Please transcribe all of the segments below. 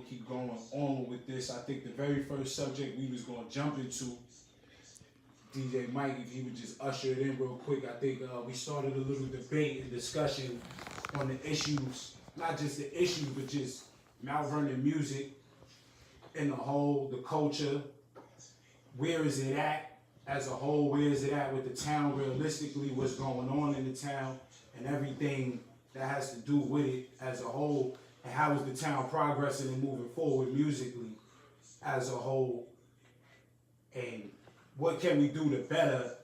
keep going on with this. I think the very first subject we was gonna jump into, DJ Mike, if he would just usher it in real quick. I think we started a little debate and discussion on the issues, not just the issues, but just Mount Vernon music in the whole, the culture. Where is it at as a whole? Where is it at with the town realistically? What's going on in the town and everything that has to do with it as a whole? And how is the town progressing and moving forward musically as a whole? And what can we do to better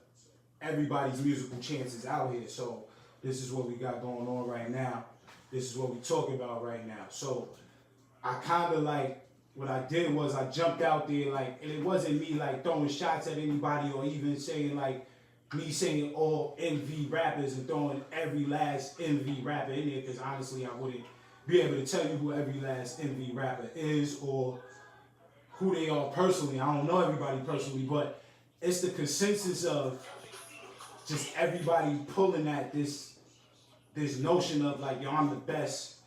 everybody's musical chances out here? So this is what we got going on right now. This is what we talking about right now. So I kind of like, what I did was I jumped out there like, and it wasn't me like throwing shots at anybody or even saying like, me saying all MV rappers and throwing every last MV rapper in there, because honestly I wouldn't be able to tell you who every last MV rapper is or who they are personally. I don't know everybody personally, but it's the consensus of just everybody pulling at this notion of like, yo, I'm the best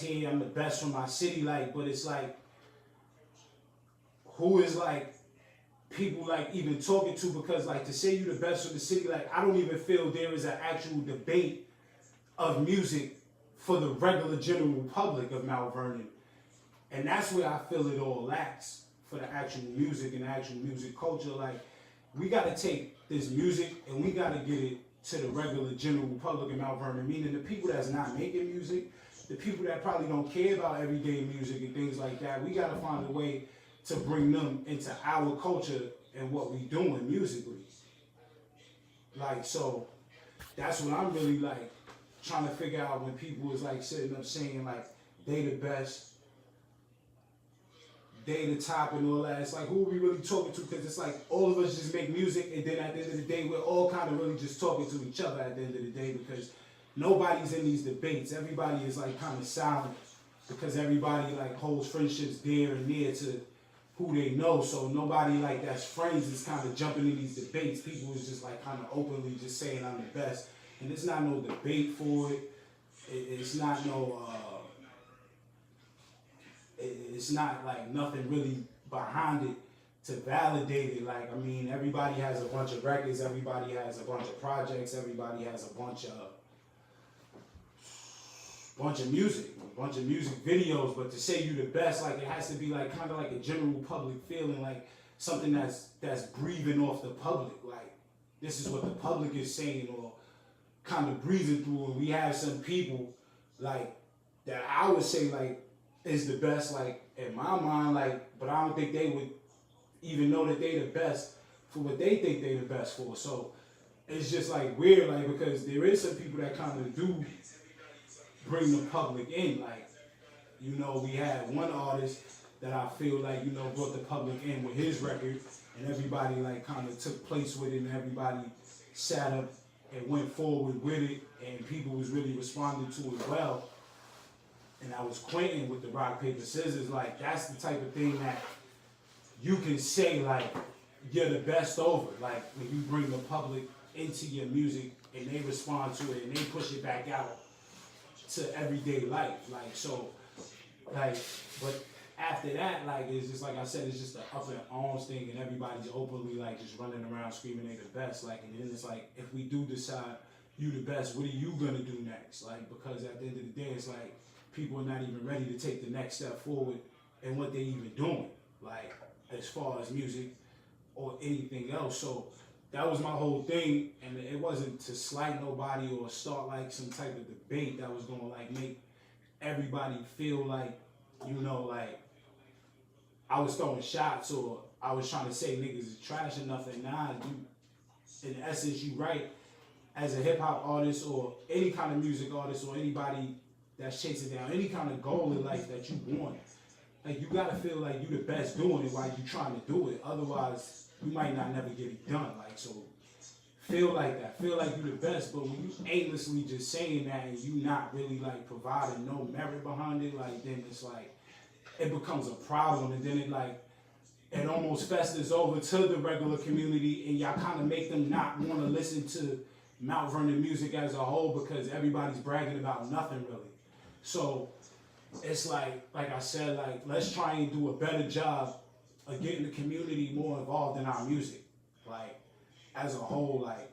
here, I'm the best from my city, like, but it's like, who is like people like even talking to, because like to say you the best from the city, like I don't even feel there is an actual debate of music for the regular general public of Mount Vernon. And that's where I feel it all lacks for the actual music and the actual music culture. Like, we gotta take this music and we gotta get it to the regular general public in Mount Vernon, meaning the people that's not making music, the people that probably don't care about everyday music and things like that. We gotta find a way to bring them into our culture and what we doing musically. Like, so that's what I'm really like trying to figure out when people is like sitting up saying like they the best, they the top and all that. It's like, who are we really talking to? Because it's like all of us just make music, and then at the end of the day, we're all kind of really just talking to each other at the end of the day, because nobody's in these debates. Everybody is like kind of silent because everybody like holds friendships dear and near to who they know. So nobody like that's friends is kind of jumping in these debates. People is just like kind of openly just saying I'm the best, and it's not no debate for it. It's not no. It's not like nothing really behind it to validate it. Like, I mean, everybody has a bunch of records, everybody has a bunch of projects, everybody has a bunch of music videos, but to say you the best, like it has to be like kind of like a general public feeling, like something that's breathing off the public. Like, this is what the public is saying or kind of breathing through. And we have some people like that I would say like is the best, like in my mind, like, but I don't think they would even know that they the best for what they think they the best for. So it's just like weird, like, because there is some people that kind of do bring the public in. Like, you know, we had one artist that I feel like, you know, brought the public in with his record, and everybody like kind of took place with it, and everybody sat up and went forward with it, and people was really responding to it well. And I was Quentin with the rock, paper, scissors. Like, that's the type of thing that you can say, like, you're the best over. Like, when you bring the public into your music and they respond to it and they push it back out to everyday life. Like, so, like, but after that, like, it's just, like I said, it's just an up in arms thing, and everybody's openly, like, just running around screaming they the best. Like, and then it's like, if we do decide you the best, what are you gonna do next? Like, because at the end of the day, it's like, people are not even ready to take the next step forward in what they even doing, like as far as music or anything else. So that was my whole thing, and it wasn't to slight nobody or start like some type of debate that was gonna like make everybody feel like, you know, like I was throwing shots or I was trying to say niggas is trash or nothing. Nah, you, in essence, you right, as a hip hop artist or any kind of music artist or anybody that's chasing down any kind of goal in life that you want. Like, you gotta feel like you the best doing it while you trying to do it. Otherwise, you might not never get it done. Like, so feel like that. Feel like you the best. But when you aimlessly just saying that and you not really like providing no merit behind it, like then it's like it becomes a problem, and then it almost festers over to the regular community, and y'all kind of make them not want to listen to Mount Vernon music as a whole because everybody's bragging about nothing really. So it's like I said, like let's try and do a better job of getting the community more involved in our music, like as a whole, like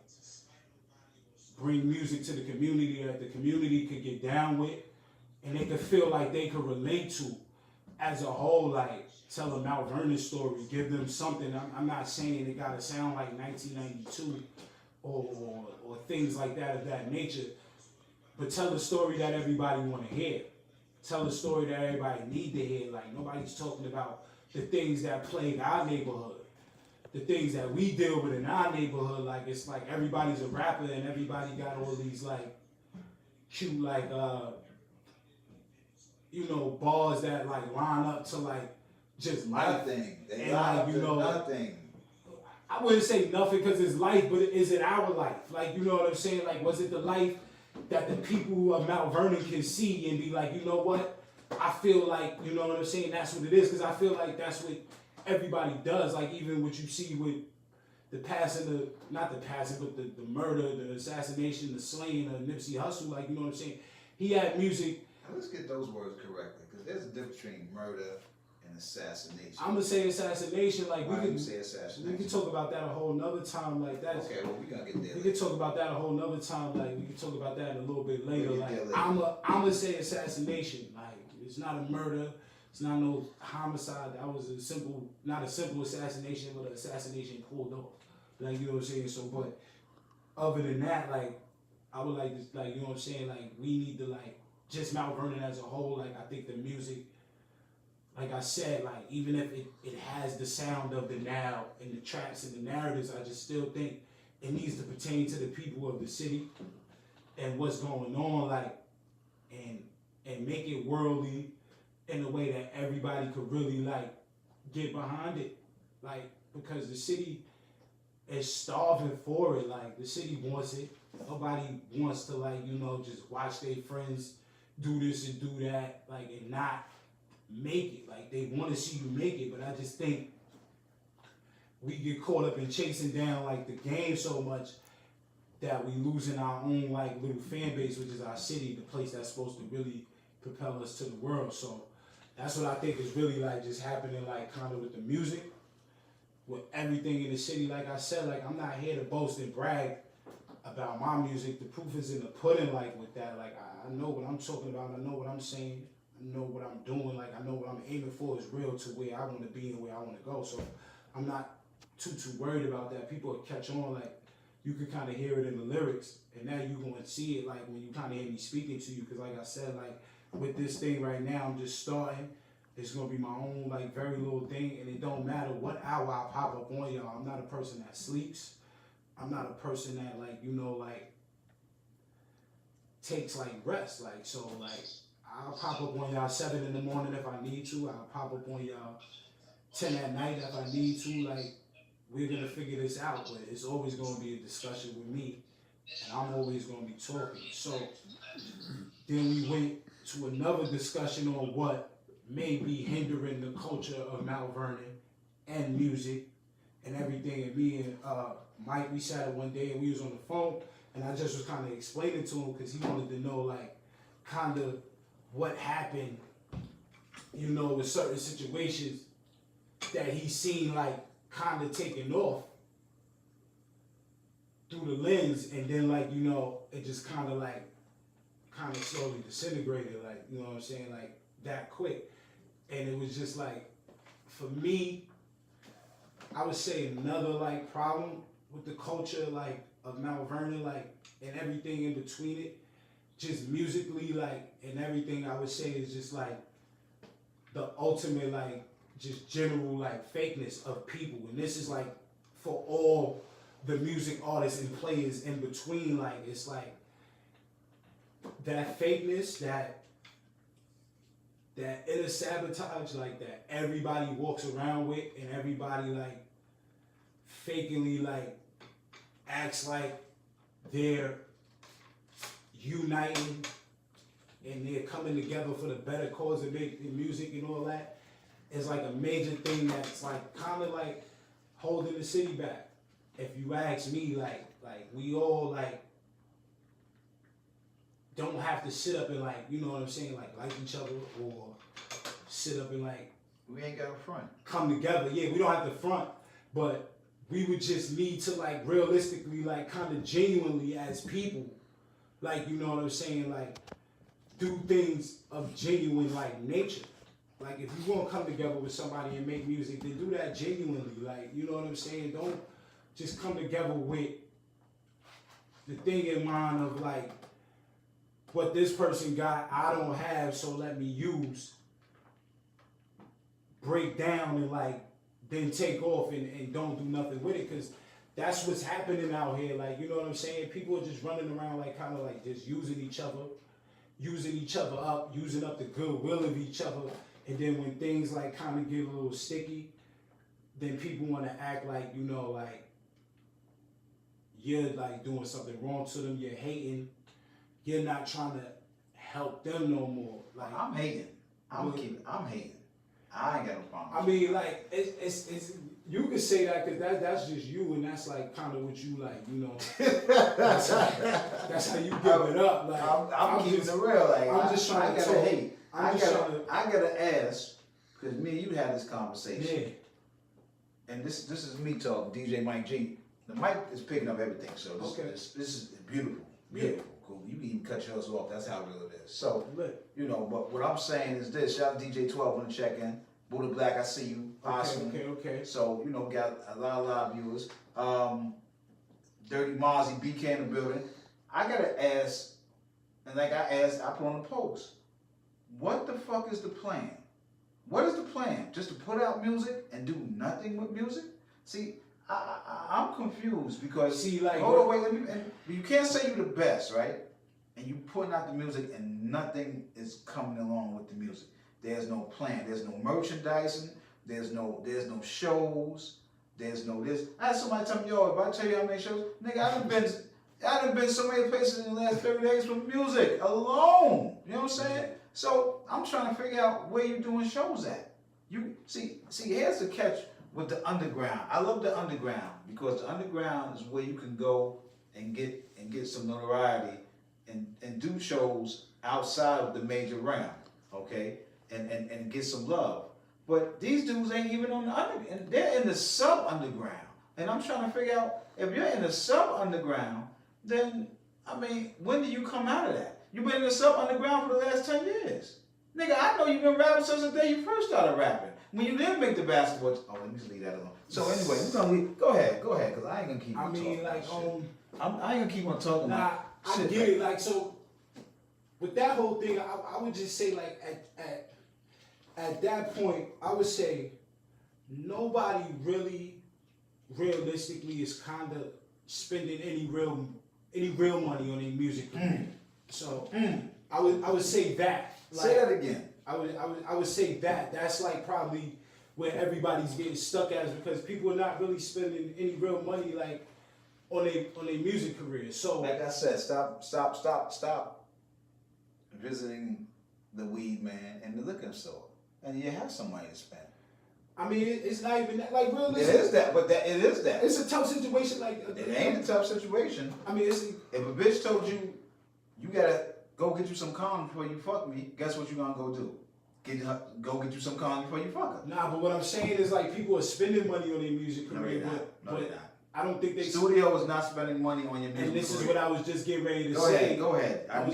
bring music to the community that the community could get down with, and they could feel like they could relate to, as a whole, like tell a Mount Vernon story, give them something. I'm not saying it gotta sound like 1992 or things like that of that nature, but tell a story that everybody want to hear. Tell a story that everybody need to hear. Like nobody's talking about the things that plague our neighborhood, the things that we deal with in our neighborhood. Like it's like everybody's a rapper and everybody got all these like cute like bars that like line up to like just life. Nothing. They and lie like nothing. I wouldn't say nothing because it's life, but is it our life? Like you know what I'm saying? Like was it the life that the people of Mount Vernon can see and be like, you know what? I feel like, you know what I'm saying? That's what it is, because I feel like that's what everybody does. Like even what you see with the passing, not the passing, but the murder, the assassination, the slaying of Nipsey Hussle. Like you know what I'm saying? He had music. Now, let's get those words correctly, because there's a difference between murder and assassination. I'm gonna say assassination. Like Why do you say assassination? we can talk about that a whole nother time. Like that's okay. Well, we gonna get there. We can talk about that a whole nother time. Like we can talk about that a little bit later. We'll Like later. I'm gonna say assassination. Like it's not a murder. It's not no homicide. That was not a simple assassination, but an assassination pulled off. Like you know what I'm saying. So, but other than that, like I would like to, like you know what I'm saying. Like we need to like just Mount Vernon as a whole. Like I think the music. Like I said, like even if it has the sound of the now and the traps and the narratives, I just still think it needs to pertain to the people of the city and what's going on, like and make it worldly in a way that everybody could really like get behind it. Like because the city is starving for it. Like the city wants it. Nobody wants to like, just watch their friends do this and do that, like and not make it. Like they want to see you make it, but I just think we get caught up in chasing down like the game so much that we losing our own like little fan base, which is our city, the place that's supposed to really propel us to the world. So that's what I think is really like just happening, like kind of with the music, with everything in the city. Like I said, like I'm not here to boast and brag about my music. The proof is in the pudding. Like with that, like I know what I'm talking about. I know what I'm saying. I know what I'm doing, like I know what I'm aiming for is real to where I want to be and where I want to go. So I'm not too worried about that. People will catch on, like you can kind of hear it in the lyrics, and now you're going to see it like when you kind of hear me speaking to you. Because like I said, like with this thing right now, I'm just starting. It's going to be my own like very little thing, and it don't matter what hour I pop up on y'all. I'm not a person that sleeps. I'm not a person that like, like takes like rest. Like, so like, I'll pop up on y'all 7 in the morning if I need to. I'll pop up on y'all 10 at night if I need to. Like, we're going to figure this out, but it's always going to be a discussion with me, and I'm always going to be talking. So then we went to another discussion on what may be hindering the culture of Mount Vernon and music and everything. And me and Mike, we sat one day and we was on the phone, and I just was kind of explaining to him because he wanted to know, like, kind of what happened, with certain situations that he seen like kind of taking off through the lens, and then like, it just kind of slowly disintegrated, like, you know what I'm saying, like that quick. And it was just like, for me, I would say another like problem with the culture like of Mount Vernon, like, and everything in between it, just musically, like, and everything, I would say is just like the ultimate, like, just general, like, fakeness of people. And this is like for all the music artists and players in between, like, it's like that fakeness, that inner sabotage, like, that everybody walks around with, and everybody, like, fakingly, like, acts like they're uniting and they're coming together for the better cause of making music and all that, is like a major thing that's like kind of like holding the city back. If you ask me, like we all like don't have to sit up and like, you know what I'm saying, like each other or sit up and like We ain't got a front. come together. Yeah, we don't have to front, but we would just need to like realistically, like kind of genuinely as people, like, you know what I'm saying, like do things of genuine like nature. Like if you want to come together with somebody and make music, then do that genuinely. Like, you know what I'm saying? Don't just come together with the thing in mind of like what this person got, I don't have, so let me use. Break down and like then take off and don't do nothing with it, because that's what's happening out here. Like, you know what I'm saying? People are just running around like kind of like just using each other up, using up the goodwill of each other. And then when things like kind of get a little sticky, then people want to act like, you know, like you're like doing something wrong to them, you're hating, you're not trying to help them no more. Like I'm hating. I'm hating. I ain't got no problem. I mean, like it's you can say that because that's just you, and that's like kind of what you like, you know. that's how you give it up. Like I'm keeping it real. Like I'm just trying to gotta talk. hate. I gotta ask, because me and you had this conversation. Yeah. And this is me talking, DJ Mike G. The mic is picking up everything, so this is beautiful. Beautiful. Cool. You can even cut yours off. That's how real it is. So, you know, but what I'm saying is this. Shout out to DJ 12 on the check-in. Buddha Black, I see you. Awesome. Okay. So, you know, got a lot of viewers. Dirty Mozzie, BK in the building. I gotta ask, and like I asked, I put on the post. What the fuck is the plan? What is the plan? Just to put out music and do nothing with music? See, I'm confused because like hold on, wait, you can't say you're the best, right? And you putting out the music and nothing is coming along with the music. There's no plan. There's no merchandising. There's no shows. There's no this. I had somebody tell me, yo, if I tell you how many shows, nigga, I done been so many places in the last 30 days for music alone. You know what I'm saying? So I'm trying to figure out where you're doing shows at. You see, here's the catch with the underground. I love the underground because the underground is where you can go and get some notoriety and do shows outside of the major realm, okay? And get some love. But these dudes ain't even on the underground, and they're in the sub-underground. And I'm trying to figure out, if you're in the sub-underground, then, I mean, when do you come out of that? You've been in the sub-underground for the last 10 years. Nigga, I know you've been rapping since the day you first started rapping. When you didn't make the basketball, let me just leave that alone. So anyway, we're gonna leave. Go ahead, because I ain't gonna keep on talking. I ain't gonna keep on talking. Nah, I get it. Like, so with that whole thing, I would just say, like, at that point, I would say nobody really realistically is kind of spending any real money on their music. So I would say that. Like, say that again. I would say that. That's like probably where everybody's getting stuck at, is because people are not really spending any real money like on their music career. So like I said, stop visiting the weed man and the liquor store, and you have some money to spend. I mean, it's not even that, like, realistic. It is that, but it is that. It's a tough situation. Like, it ain't a tough situation. I mean, if a bitch told you, you gotta go get you some condoms before you fuck me, guess what you gonna go do? Go get you some condoms before you fuck her. Nah, but what I'm saying is, like, people are spending money on their music career. No, they're not. I don't think they... Studio is not spending money on your music And this career. is what I was just getting ready to say. Go ahead. I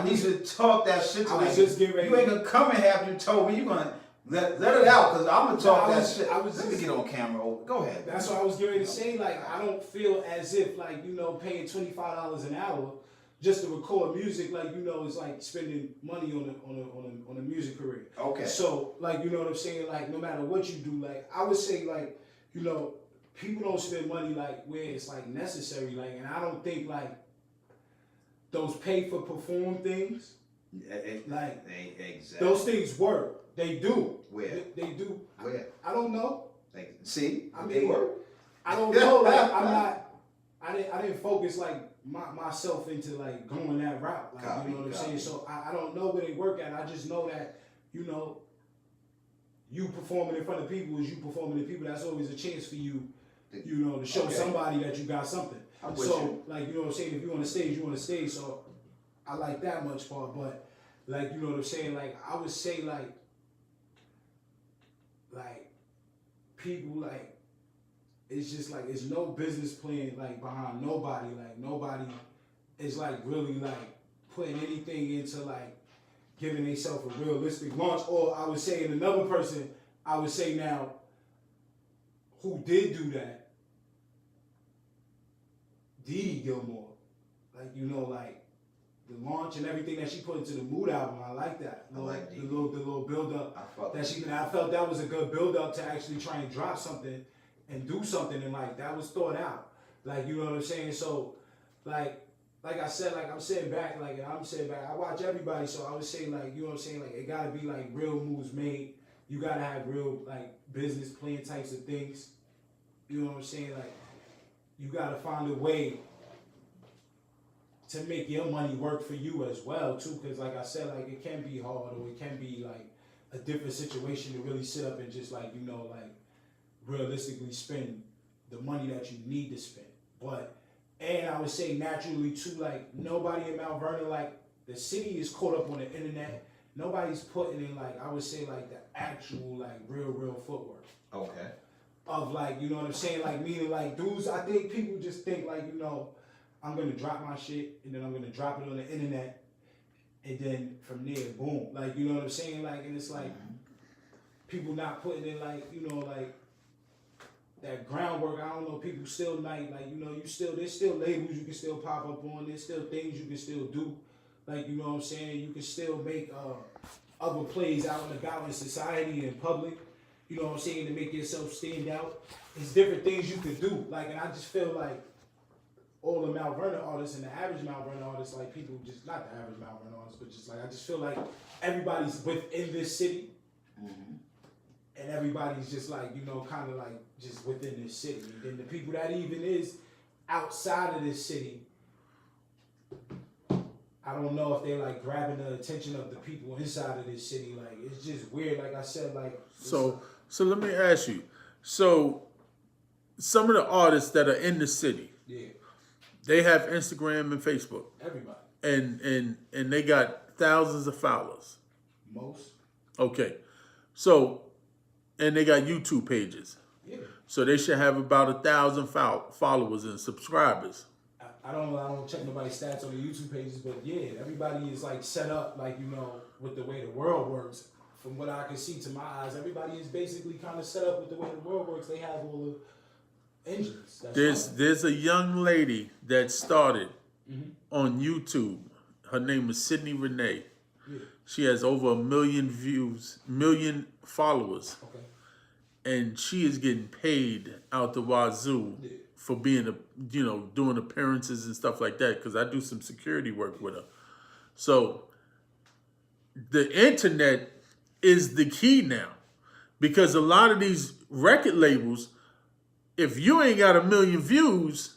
need you to talk that shit tonight. I was just getting ready. You ain't gonna come and have you told me. You gonna let it out, because I'm gonna talk that shit. Let me get on camera. Go ahead. That's what I was getting ready to say. Like, I don't feel as if, like, you know, paying $25 an hour just to record music, like, you know, is like spending money on a music career. Okay. So, like, you know what I'm saying? Like, no matter what you do, like, I would say, like, you know, people don't spend money like where it's like necessary, like, and I don't think like those pay for perform things, like, exactly. Those things work. They do. Where? They do. Where? I don't know. Like, see, I mean, they work. I don't know. Like, I didn't focus like myself into like going that route. Like, you know what I'm saying? So I don't know where they work at. I just know that, you know, you performing in front of people is you performing in people. That's always a chance for you, you know, to show somebody that you got something. So, like, you know what I'm saying? If you're on the stage, you're on the stage. So I like that much part, but like, you know what I'm saying? Like, I would say like people like, it's just like, it's no business plan like behind nobody. Like nobody is like really like putting anything into like giving themselves a realistic launch. Or I would say in another person, I would say now, who did do that, Dee Dee Gilmore. Like, you know, like the launch and everything that she put into the Mood album, I like that. I like the little build up that she. And I that. felt that was a good build up to actually try and drop something and do something, and like that was thought out. Like, you know what I'm saying? So, like I said, like I'm sitting back, I watch everybody, so I would say like, you know what I'm saying? Like it gotta be like real moves made. You gotta have real like business plan types of things. You know what I'm saying? Like you gotta find a way to make your money work for you as well too, because like I said, like it can be hard, or it can be like a different situation to really sit up and just like, you know, like realistically spend the money that you need to spend. But, and I would say naturally too, like nobody in Mount Vernon, like the city is caught up on the internet. Nobody's putting in like, I would say like the actual like real footwork. Okay. Of like, you know what I'm saying? Like meaning like dudes, I think people just think like, you know, I'm gonna drop my shit and then I'm gonna drop it on the internet and then from there, boom. Like, you know what I'm saying? Like, and it's like people not putting in like, you know, like that groundwork. I don't know, people still might like, you know, there's still labels you can still pop up on, there's still things you can still do. Like, you know what I'm saying? You can still make other plays out and about in society and in public, you know what I'm saying, to make yourself stand out. It's different things you can do. Like, and I just feel like all the Mount Vernon artists and the average Mount Vernon artists, like people just, not the average Mount Vernon artists, but just like, I just feel like everybody's within this city. And everybody's just like, you know, kind of like just within this city. And then the people that even is outside of this city, I don't know if they're like grabbing the attention of the people inside of this city. Like, it's just weird. Like I said, like. So let me ask you. So some of the artists that are in the city, Yeah. they have Instagram and Facebook. Everybody. And they got thousands of followers. Most. Okay. So, and they got YouTube pages. Yeah. So they should have about 1,000 followers and subscribers. I don't check nobody's stats on the YouTube pages, but yeah, everybody is like set up like, you know, with the way the world works. From what I can see to my eyes, everybody is basically kind of set up with the way the world works. They have all the engines. There's a young lady that started on YouTube. Her name is Sydney Renee. Yeah. She has over 1 million followers. Okay. And she is getting paid out the wazoo for being doing appearances and stuff like that, because I do some security work with her. So the internet is the key now, because a lot of these record labels, if you ain't got 1 million views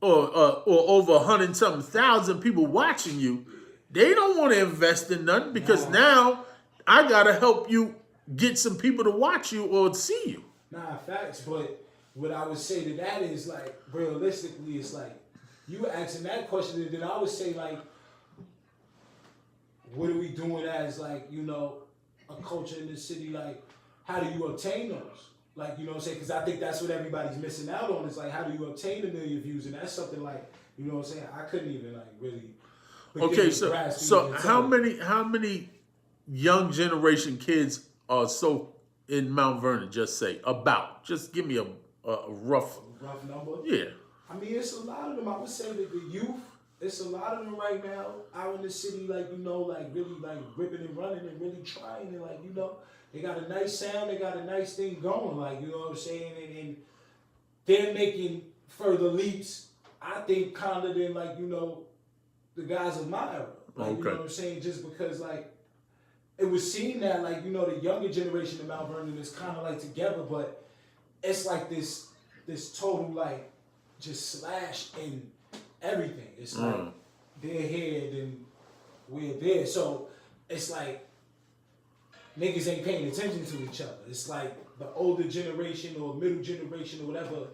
or over 100-something thousand people watching you, they don't want to invest in nothing, because now I gotta help you get some people to watch you or see you. Nah, facts. But what I would say to that is like, realistically, it's like you asking that question, and then I would say like, what are we doing as like, you know, a culture in this city? Like, how do you obtain those? Like, you know what I'm saying? Because I think that's what everybody's missing out on. Is like, how do you obtain 1 million views? And that's something like, you know what I'm saying? I couldn't even like really. Okay, so how many young generation kids are so in Mount Vernon? Just give me a rough number. Yeah. I mean, it's a lot of them. I would say that the youth, it's a lot of them right now out in the city, like, you know, like really like ripping and running and really trying, and like, you know, they got a nice sound, they got a nice thing going, like, you know what I'm saying, and they're making further leaps, I think, kind of than like, you know, the guys of my era, like, you know what I'm saying, just because like it was seen that like, you know, the younger generation of Mount Vernon is kind of like together, but it's like this total like just slash in everything. It's like they're here, then we're there. So it's like niggas ain't paying attention to each other. It's like the older generation or middle generation or whatever,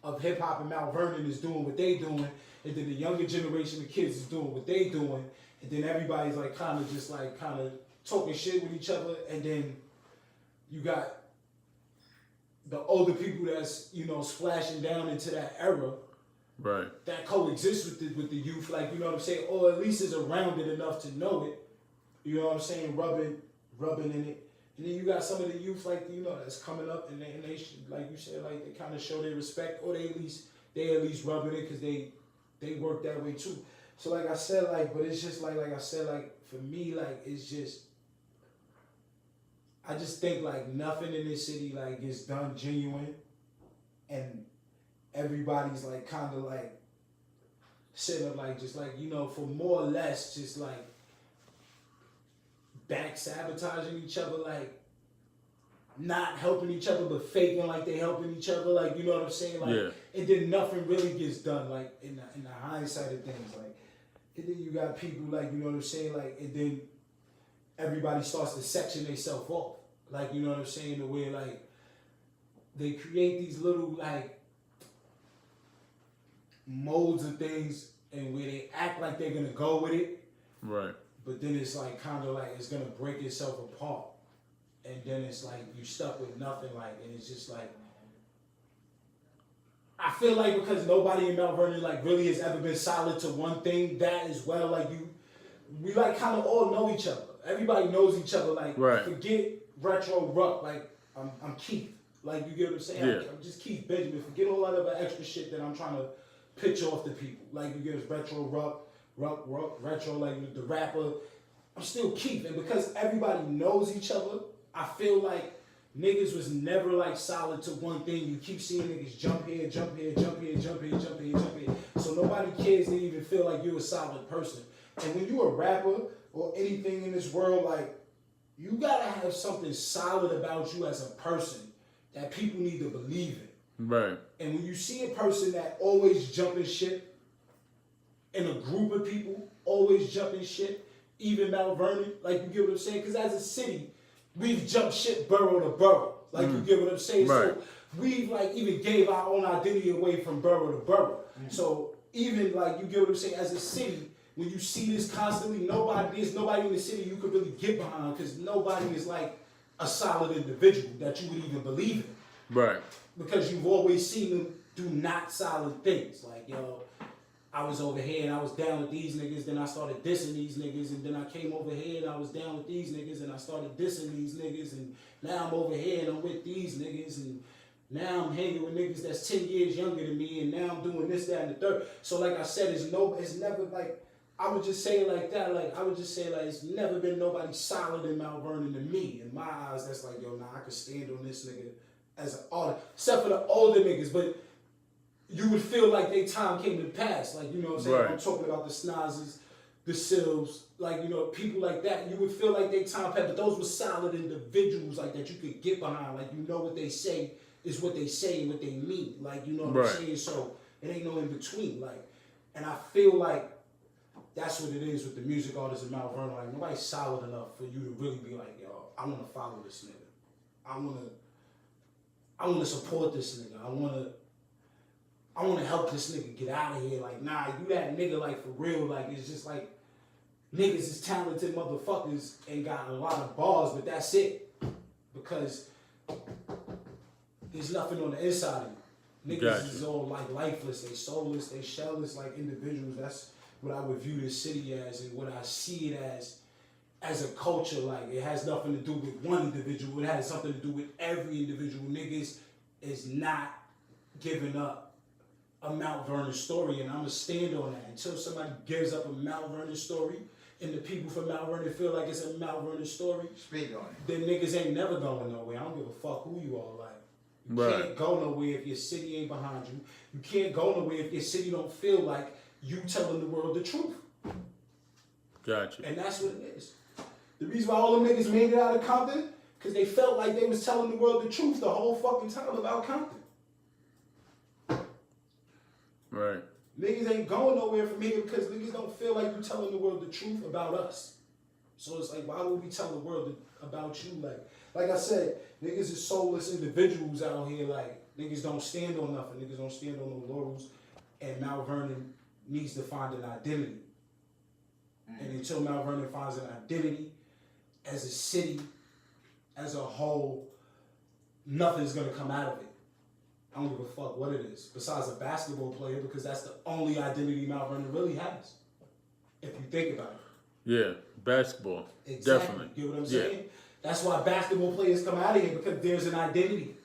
of hip hop in Mount Vernon is doing what they doing, and then the younger generation of kids is doing what they doing, and then everybody's like kind of just like kind of talking shit with each other, and then you got the older people that's, you know, splashing down into that era, Right. that coexists with the youth, like, you know what I'm saying, or at least is around it enough to know it, you know what I'm saying, rubbing in it. And then you got some of the youth, like, you know, that's coming up, and they should, like you said, like, they kind of show their respect, or they at least rubbing it, because they work that way too. So like I said, like, but it's just like I said, like, for me, like, it's just, I just think like nothing in this city like gets done genuine, and everybody's like kind of like sitting up like just like, you know, for more or less just like back sabotaging each other, like not helping each other but faking like they helping each other, like, you know what I'm saying, like, Yeah. and then nothing really gets done, like in the hindsight of things, like, and then you got people like, you know what I'm saying, like, and then everybody starts to section themselves off. Like, you know what I'm saying, the way, like, they create these little, like, molds of things, and where they act like they're gonna go with it, Right. but then it's, like, kind of like, it's gonna break itself apart. And then it's, like, you stuck with nothing, like, and it's just, like, I feel like because nobody in Mount Vernon, like, really has ever been solid to one thing, that as well, like, we, like, kind of all know each other. Everybody knows each other, like, Right. forget Retro Ruck, like, I'm Keith. Like, you get what I'm saying? Yeah. I'm just Keith Benjamin. Forget all that other extra shit that I'm trying to pitch off to people. Like, you get us Retro Ruck, Retro, like, the rapper. I'm still Keith. And because everybody knows each other, I feel like niggas was never, like, solid to one thing. You keep seeing niggas jump here, jump here, jump here, jump here, jump here, jump here. So nobody cares to even feel like you're a solid person. And when you're a rapper or anything in this world, like, you gotta have something solid about you as a person that people need to believe in. Right. And when you see a person that always jumping shit in a group of people, always jumping shit, even Mount Vernon, like, you get what I'm saying? Because as a city, we've jumped shit borough to borough. Like, you get what I'm saying? Right. So we've, like, even gave our own identity away from borough to borough. So even, like, you get what I'm saying? As a city, when you see this constantly, there's nobody in the city you could really get behind, because nobody is like a solid individual that you would even believe in. Right. Because you've always seen them do not solid things. Like, yo, I was over here and I was down with these niggas, then I started dissing these niggas, and then I came over here and I was down with these niggas and I started dissing these niggas, and now I'm over here and I'm with these niggas, and now I'm hanging with niggas that's 10 years younger than me, and now I'm doing this, that, and the third. So like I said, it's never like, I would just say it like that, like, I would just say, like, it's never been nobody solid in Mount Vernon to me. In my eyes, that's like, yo, nah, I could stand on this nigga as an artist. Except for the older niggas, but you would feel like they time came to pass. Like, you know what I'm saying? Right. I'm talking about the Snazes, the Silves, like, you know, people like that. You would feel like they time passed, but those were solid individuals, like, that you could get behind. Like, you know what they say is what they say and what they mean. Like, you know what Right. I'm saying? So it ain't no in between. Like, and I feel like that's what it is with the music artists in Mount Vernon. Like, nobody's solid enough for you to really be like, yo, I want to follow this nigga. I want to support this nigga. I want to help this nigga get out of here. Like, nah, you that nigga, like, for real. Like, it's just like, niggas is talented motherfuckers and got a lot of bars, but that's it. Because there's nothing on the inside of you. Niggas Gotcha. is all, like, lifeless. They soulless. They shellless, like, individuals. That's what I would view this city as, and what I see it as a culture. Like, it has nothing to do with one individual. It has something to do with every individual. Niggas is not giving up a Mount Vernon story, and I'm gonna stand on that until somebody gives up a Mount Vernon story, and the people from Mount Vernon feel like it's a Mount Vernon story. Speak on it. Then niggas ain't never going nowhere. I don't give a fuck who you are. Like, you Right. can't go nowhere if your city ain't behind you. You can't go nowhere if your city don't feel like you telling the world the truth. Gotcha. And that's what it is. The reason why all them niggas made it out of Compton, because they felt like they was telling the world the truth the whole fucking time about Compton. Right. Niggas ain't going nowhere from here because niggas don't feel like you telling the world the truth about us. So it's like, why would we tell the world about you? Like I said, niggas is soulless individuals out here. Like, Niggas don't stand on nothing. Niggas don't stand on no laurels. And Mount Vernon needs to find an identity. And until Mount Vernon finds an identity as a city, as a whole, nothing's gonna come out of it. I don't give a fuck what it is, besides a basketball player, because that's the only identity Mount Vernon really has. If you think about it. Yeah, basketball. Exactly. Definitely. You get what I'm saying? That's why basketball players come out of here, because there's an identity.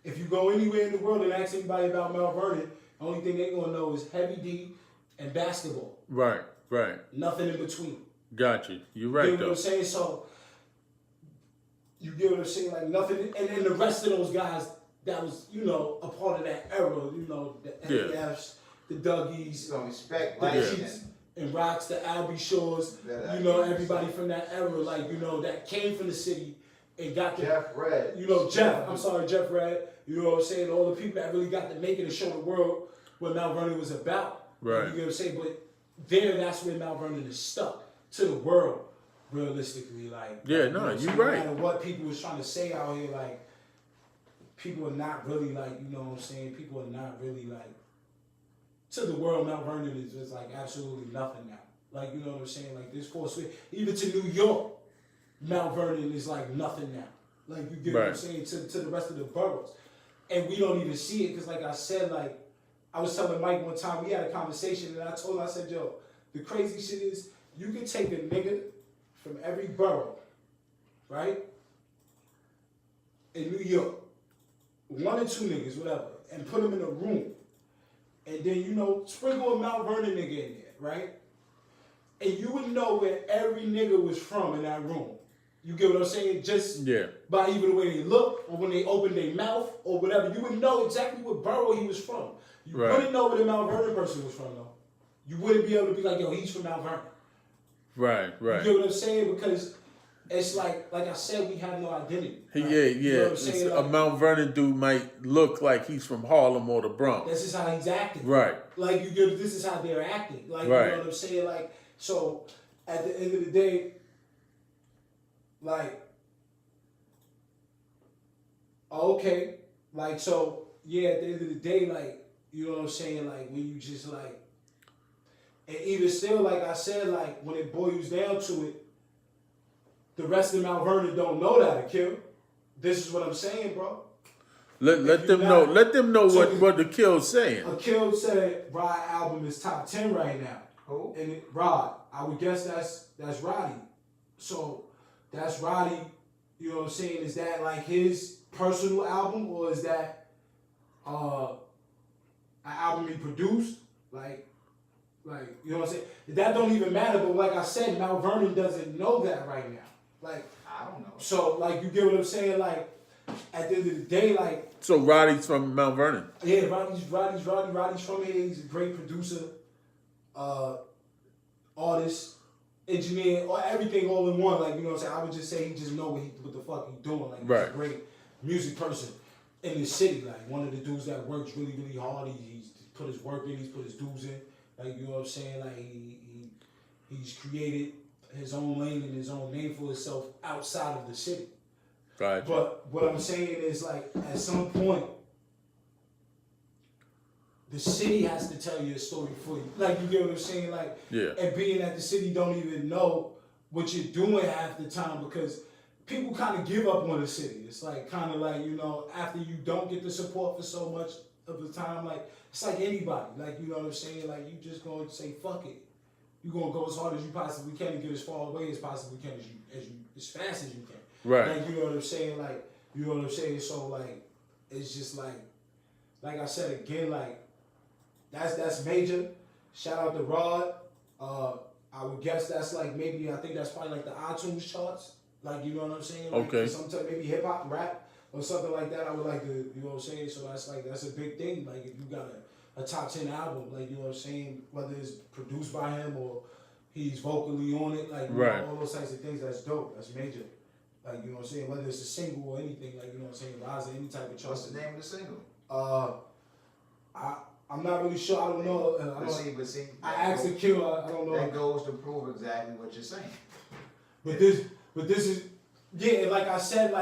If you go anywhere in the world and ask anybody about Mount Vernon, the only thing they're gonna know is Heavy D and basketball. Right. Nothing in between. Got you. You're right, You get though. what I'm saying? So, you get what I'm saying? Like, nothing. And then the rest of those guys that was, a part of that era, the NEFs, the Dougies, So respect, the like, Keats and Rocks, the Albie Shores, everybody from that era, that came from the city and got the... Jeff Red. Jeff Red. You know what I'm saying? All the people that really got to make it and show the world what Mount Vernon was about. Right. You get what I'm saying? But that's where Mount Vernon is stuck to the world, realistically. You're No right. matter what people was trying to say out here, people are not really people are not really to the world, Mount Vernon is just absolutely nothing now. You know what I'm saying? This force, even to New York, Mount Vernon is nothing now. You get what I'm saying? To the rest of the boroughs. And we don't even see it because, I said, I was telling Mike one time, we had a conversation, and I told him, I said, yo, the crazy shit is, you can take a nigga from every borough, right, in New York, one or two niggas, whatever, and put them in a room, and then, sprinkle a Mount Vernon nigga in there, right? And you would know where every nigga was from in that room. You get what I'm saying? Just by even the way they look, or when they open their mouth, or whatever, you would know exactly what borough he was from. You wouldn't know where the Mount Vernon person was from, though. You wouldn't be able to be like, yo, he's from Mount Vernon. Right. You get what I'm saying? Because it's like I said, we have no identity. Right? Yeah. You know what I'm saying? A Mount Vernon dude might look like he's from Harlem or the Bronx. This is how he's acting. Right. This is how they're acting. You know what I'm saying? So at the end of the day, okay. At the end of the day, you know what I'm saying? When you just and even still, like I said, when it boils down to it, the rest of Mount Vernon don't know that, Akil. This is what I'm saying, bro. Let them know what the Kill's saying. Akil said Rod album is top 10 right now. Who? And Rod, I would guess that's Roddy. So that's Roddy, you know what I'm saying? Is that his personal album, or is that an album he produced? You know what I'm saying? That don't even matter, but like I said, Mount Vernon doesn't know that right now. I don't know. So you get what I'm saying? At the end of the day, So Roddy's from Mount Vernon. yeah, Roddy's from here. He's a great producer, artist, engineer, or everything all in one. You know what I'm saying? I would just say he just know what the fuck he's doing. He's a great music person in the city. One of the dudes that works really, really hard. He's put his work in. He's put his dues in. You know what I'm saying? He's created his own lane and his own name for himself outside of the city. Gotcha. But what I'm saying is, at some point, the city has to tell you a story for you. You get what I'm saying? And being that the city don't even know what you're doing half the time, because people kind of give up on the city. It's after you don't get the support for so much of the time, it's like anybody. You know what I'm saying? You just going to say, fuck it. You're going to go as hard as you possibly can and get as far away as possibly can, as fast as you can. Right. You know what I'm saying? You know what I'm saying? So, it's just like I said again, that's major. Shout out to Rod. I would guess that's maybe, I think that's probably the iTunes charts. You know what I'm saying? Okay. Sometimes maybe hip hop, rap, or something like that. I would like to, you know what I'm saying? So that's a big thing. If you got a top 10 album, you know what I'm saying? Whether it's produced by him or he's vocally on it, all those types of things, that's dope. That's major. You know what I'm saying? Whether it's a single or anything, you know what I'm saying? Rise any type of chart. What's the name of the single? I'm not really sure. I don't know. I asked the killer. I don't know. That goes to prove exactly what you're saying. But this is, yeah. Like I said,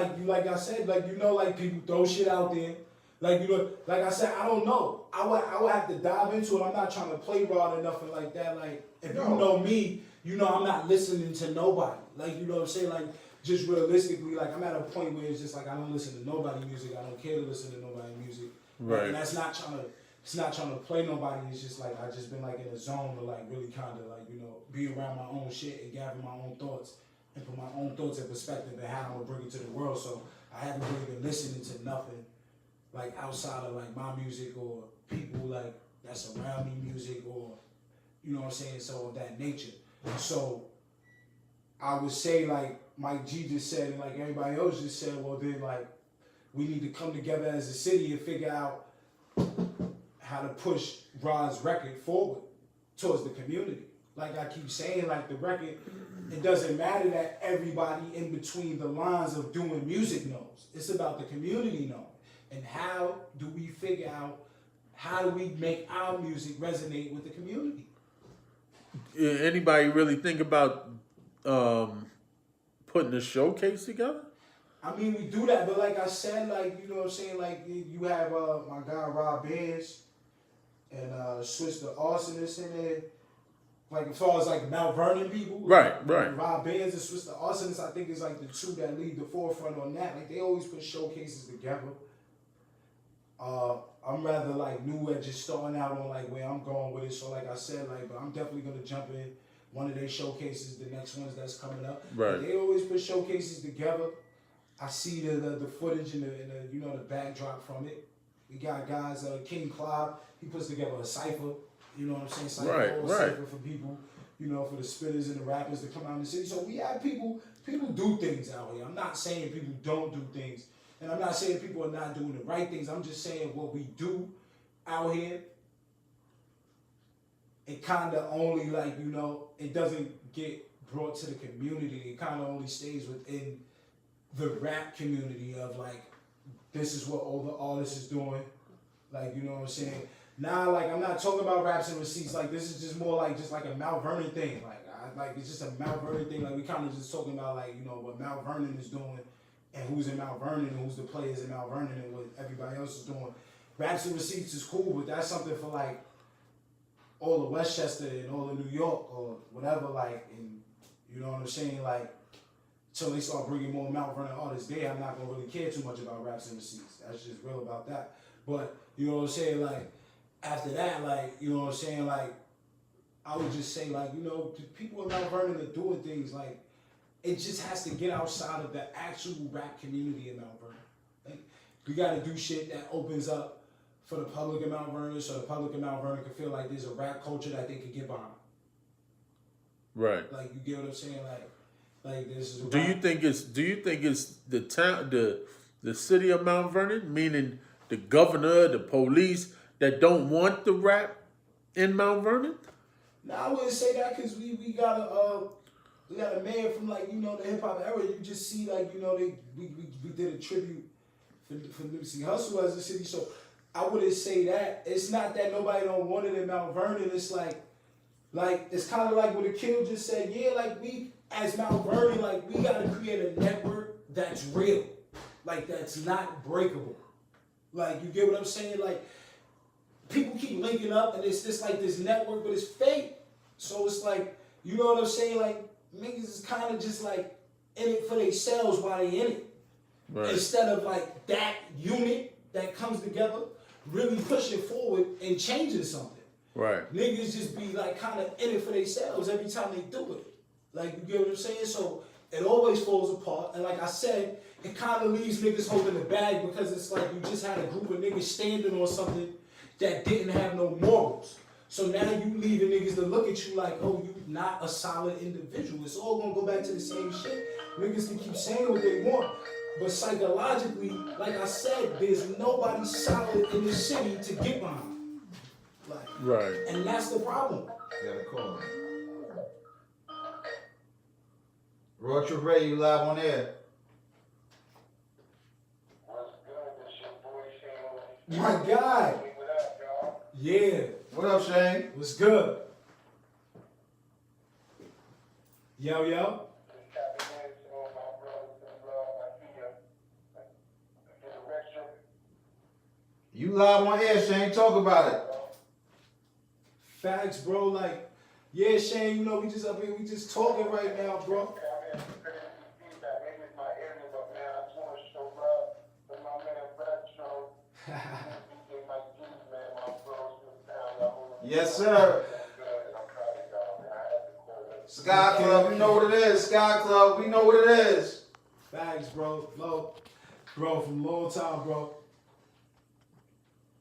people throw shit out there, Like, you know, like I said, I don't know. I would have to dive into it. I'm not trying to play rod or nothing like that. Like, if you know me, you know I'm not listening to nobody. Like, you know what I'm saying? Like, just realistically, like, I'm at a point where it's just like I don't listen to nobody music. I don't care to listen to nobody music. Right. And that's not trying to. It's not trying to play nobody. It's just like I just been like in a zone to like really kind of like, you know, be around my own shit and gather my own thoughts and put my own thoughts in perspective and how I'm gonna bring it to the world. So I haven't really been listening to nothing like outside of like my music or people like that's around me music or, you know what I'm saying, so of that nature. So I would say like Mike G just said and like everybody else just said, well then like we need to come together as a city and figure out how to push Rod's record forward towards the community. Like I keep saying, like the record, it doesn't matter that everybody in between the lines of doing music knows. It's about the community knowing. And how do we figure out, how do we make our music resonate with the community? Anybody really think about putting a showcase together? I mean, we do that, but like I said, like, you know what I'm saying, like you have my guy Rob Benz and Switch the Arsonist in there. Like as far as like Mount Vernon people, Right. Rob Benz and Switch the Arsonist, I think is like the two that lead the forefront on that. Like they always put showcases together. I'm rather like new at just starting out on like where I'm going with it. So like I said, like, but I'm definitely gonna jump in one of their showcases, the next ones that's coming up. Right. But they always put showcases together. I see the footage and the you know the backdrop from it. We got guys, King Clive, he puts together a cipher. You know what I'm saying? Cipher, cipher for people, you know, for the spitters and the rappers to come out in the city. So we have people do things out here. I'm not saying people don't do things. And I'm not saying people are not doing the right things. I'm just saying what we do out here, it kind of only like, you know, it doesn't get brought to the community. It kind of only stays within the rap community of like, this is what all the artists is doing. Like, you know what I'm saying? Now, like, I'm not talking about raps and receipts. Like, this is just more like, just like a Mount Vernon thing. Like, it's just a Mount Vernon thing. Like, we kind of just talking about, like, you know, what Mount Vernon is doing and who's in Mount Vernon and who's the players in Mount Vernon and what everybody else is doing. Raps and receipts is cool, but that's something for, like, all of Westchester and all of New York or whatever, like, and you know what I'm saying? Like, until they start bringing more Mount Vernon artists there, I'm not going to really care too much about raps and receipts. That's just real about that. But, you know what I'm saying? Like, after that, like, you know what I'm saying? Like, I would just say, like, you know, people in Mount Vernon are doing things, like, it just has to get outside of the actual rap community in Mount Vernon. Like, we got to do shit that opens up for the public in Mount Vernon so the public in Mount Vernon can feel like there's a rap culture that they can get behind. Right. Like, you get what I'm saying? Like this is Do you think it's the town, the city of Mount Vernon, meaning the governor, the police, that don't want the rap in Mount Vernon? No, I wouldn't say that because we got a man from like, you know, the hip hop era. You just see like, you know, we did a tribute for Nipsey Hussle as a city. So I wouldn't say that. It's not that nobody don't want it in Mount Vernon. It's like it's kind of like what Akil just said. Yeah, like we as Mount Vernon, like we got to create a network that's real, like that's not breakable. Like you get what I'm saying? Like people keep linking up and it's just like this network, but it's fake. So it's like, you know what I'm saying? Like niggas is kind of just like in it for themselves while they in it. Right. Instead of like that unit that comes together, really pushing forward and changing something. Right. Niggas just be like kind of in it for themselves every time they do it. Like, you get what I'm saying? So it always falls apart. And like I said, it kind of leaves niggas holding the bag because it's like you just had a group of niggas standing on something that didn't have no morals. So now you leaving niggas to look at you like, oh, you not a solid individual. It's all gonna go back to the same shit. Niggas can keep saying what they want. But psychologically, like I said, there's nobody solid in this city to get behind. Like, right. And that's the problem. You gotta call him. Retro Ruck, you live on air. What's good? This your boy Shane. My guy. What up, y'all? Yeah. What up, Shane? What's good? Yo. Just tapping in to all my brothers and I see ya. I get a retro. You live on air, Shane. Talk about it. Facts, bro. Like, yeah, Shane, you know, we just up here, we just talking right now, bro. I'm having crazy feedback. Maybe it's my area, but man, I just want to show love to my man Retro. DJ Mike G's, man, my bros in town. Y'all hold it Yes, down. sir. I'm good, and I'm proud of y'all, man. I had to call it. Sky Club, we know what it is. Sky Club, we know what it is. Facts, bro. Bro, from a long time, bro.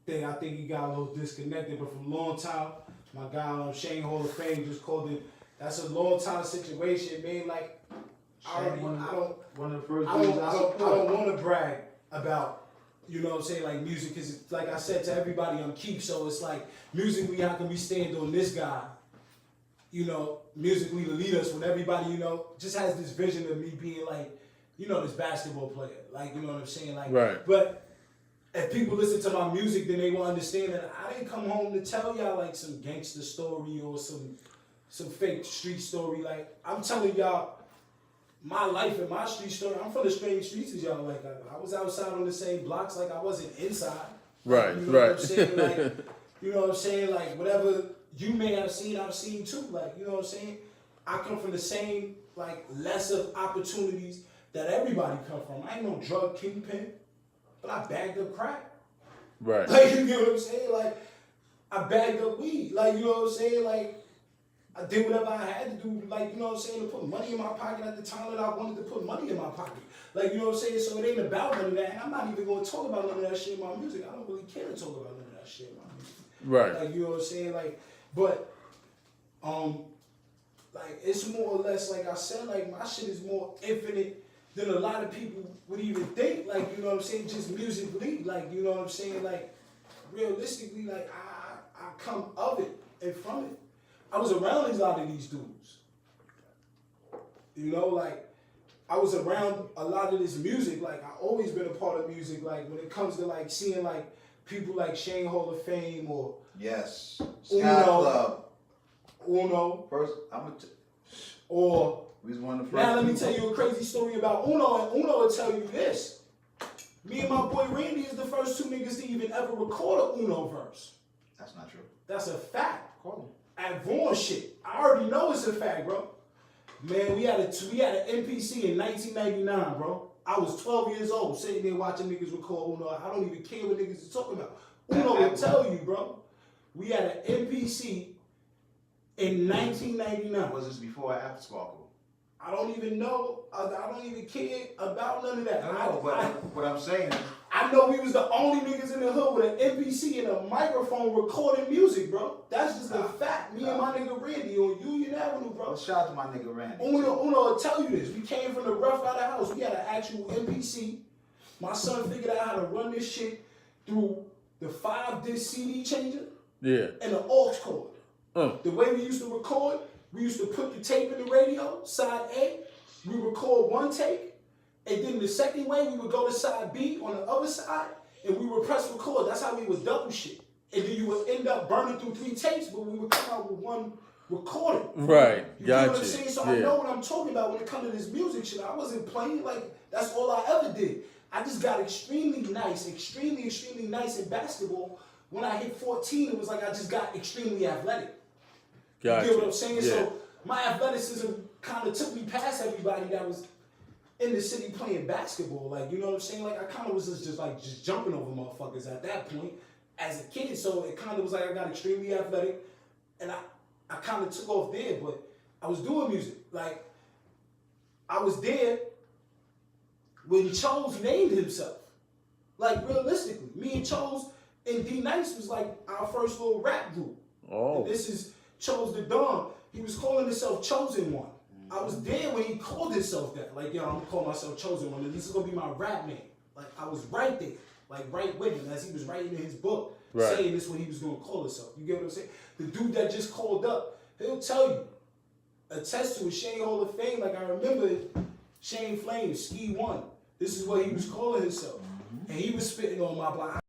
I think he got a little disconnected, but from a long time, my guy Shane Hall of Fame just called it. That's a long time situation, man. Like, I don't One of the first I dudes don't want to brag about, you know what I'm saying, like music, because like I said to everybody, I'm Keith, so it's like musically, how can we stand on this guy, you know, musically to lead us when everybody, you know, just has this vision of me being like, you know, this basketball player, like, you know what I'm saying, like, Right. But if people listen to my music, then they will understand that I didn't come home to tell y'all like some gangster story or some fake street story. Like, I'm telling y'all my life and my street story. I'm from the same streets as y'all. Like, I was outside on the same blocks. Like, I wasn't inside. Right, You know right. what I'm saying? Like, you know what I'm saying? Like, whatever you may have seen, I've seen too. Like, you know what I'm saying? I come from the same, like, lesser opportunities that everybody come from. I ain't no drug kingpin, but I bagged up crack. Right. Like, you get what I'm saying? Like, I bagged up weed. Like, you know what I'm saying? Like, I did whatever I had to do, like, you know what I'm saying, to put money in my pocket at the time that I wanted to put money in my pocket. Like, you know what I'm saying? So it ain't about none of that. And I'm not even going to talk about none of that shit in my music. I don't really care to talk about none of that shit in my music. Right. Like, you know what I'm saying? Like, but, like, it's more or less, like I said, like, my shit is more infinite than a lot of people would even think. Like, you know what I'm saying? Just musically. Like, you know what I'm saying? Like, realistically, like, I come of it and from it. I was around a lot of these dudes. You know, like, I was around a lot of this music. Like, I always been a part of music. Like, when it comes to, like, seeing, like, people like Shane Hall of Fame or Yes. Sky Club. Uno, First, or we was one of the first. now let me people. tell you a crazy story about Uno, and Uno will tell you this. Me and my boy Randy is the first two niggas to even ever record a Uno verse. That's not true. That's a fact. At Vaughn shit. I already know it's a fact, bro. Man, we had an NPC in 1999, bro. I was 12 years old, sitting there watching niggas record Uno. I don't even care what niggas is talking about. Uno will tell you, bro. We had an NPC in 1999. Was this before or after Sparkle? I don't even know. I don't even care about none of that. No, but what I'm saying is, I know we was the only niggas in the hood with an NPC and a microphone recording music, bro. That's just a fact. Me and my nigga Randy on Union Avenue, bro. well, shout out to my nigga Randy. Uno will tell you this. We came from the rough out of house. We had an actual NPC. My son figured out how to run this shit through the 5-disc CD changer Yeah. and the aux cord. The way we used to record, we used to put the tape in the radio, side A. We record one take. And then the second way, we would go to side B on the other side, and we would press record. That's how we would double shit. And then you would end up burning through 3 tapes, but we would come out with one recording. Right. You know what I'm Gotcha. saying? So I know what I'm talking about when it comes to this music shit. I wasn't playing like that's all I ever did. I just got extremely nice in basketball. When I hit 14, it was like I just got extremely athletic. Gotcha. You get what I'm saying? Yeah. So my athleticism kind of took me past everybody that was in the city playing basketball. Like, you know what I'm saying? Like, I kind of was just jumping over motherfuckers at that point as a kid. So it kind of was like I got extremely athletic, and I kind of took off there. But I was doing music. Like, I was there when Chose named himself. Like, realistically, me and Chose and D Nice was like our first little rap group. Oh. And this is Chose the Don. He was calling himself Chosen One. I was there when he called himself that. Like, yo, I'm gonna call myself Chosen One, and this is gonna be my rap name. Like, I was right there, like right with him as he was writing in his book, saying this what he was gonna call himself. You get what I'm saying? The dude that just called up, he'll tell you, attest to it, Shane Hall of Fame. Like, I remember Shane Flames, Ski One. This is what he was calling himself, and he was spitting on my block.